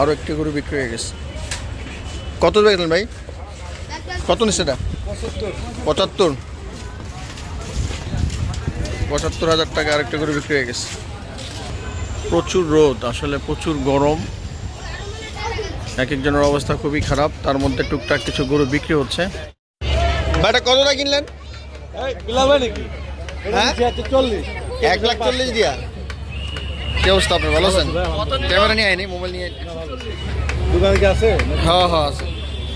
আরও একটি গরু বিক্রি হয়ে গেছে। কত দেখলেন ভাই? কত নিচ্ছে এটা? 75। 75,000 টাকা আরেকটা গরু বিক্রি হয়ে গেছে। প্রচুর রোদ, আসলে প্রচুর গরম, এক একজনের অবস্থা খুবই খারাপ, তার মধ্যে টুকটাক কিছু গরু বিক্রি হচ্ছে। ভাইটা কতটা কিনলেন? হ্যাঁ 1,40,000 দিয়া। কি অবস্থা আপনার, ভালো আছেন? ক্যামেরা নিয়ে আইনি, মোবাইল নিয়ে দোকানে কি আছে? হ্যাঁ হ্যাঁ আছে।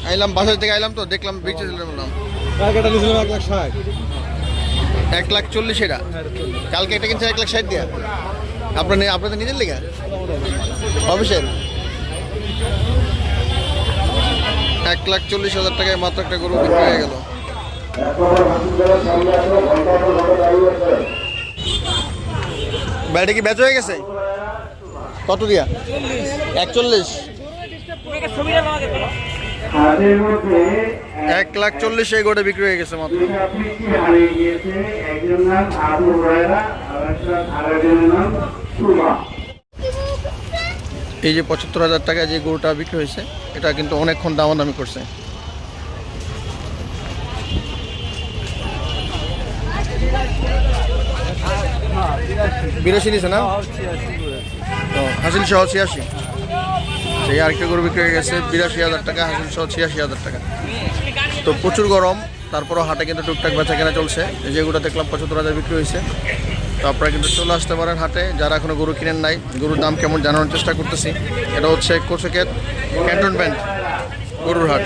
আইলাম বাসার থেকে, আইলাম তো দেখলাম বিক্রি দিলাম। টার্গেটটা নিয়েছিলাম 1,60,000। 1,40,000 এটা। কালকে এটা কিনছে 1,60,000 দিয়া। আপনাদের নিজের লেগা অফিসের 1,40,000 টাকায় মাত্র একটা গরু বিক্রি হয়ে গেল। বাইরে কি বেচা হয়ে গেছে? কত দিয়া? 1,40,000। 1,40,000 এই গোটা বিক্রি হয়ে গেছে মাত্র। এই যে 75,000 টাকায় যে গরুটা বিক্রি হয়েছে, এটা কিন্তু অনেকক্ষণ দামাদামি করছে। বিরাশি নিছে না? হাসিল সহ 86। সেই আরেকটা গরু বিক্রি হয়ে গেছে 82,000 টাকা, হাসিল সহ 86,000 টাকা। তো প্রচুর গরম, তারপরও হাটে কিন্তু টুকটাক বেচা কেনা চলছে। যেগুলো দেখলাম 75,000 বিক্রি হয়েছে। তো আপনারা কিন্তু চলে আসতে পারেন হাটে, যারা এখনও গরু কিনেন নাই। গরুর দাম কেমন জানানোর চেষ্টা করতেছি। এটা হচ্ছে কোচেকের ক্যান্টনমেন্ট গরুর হাট।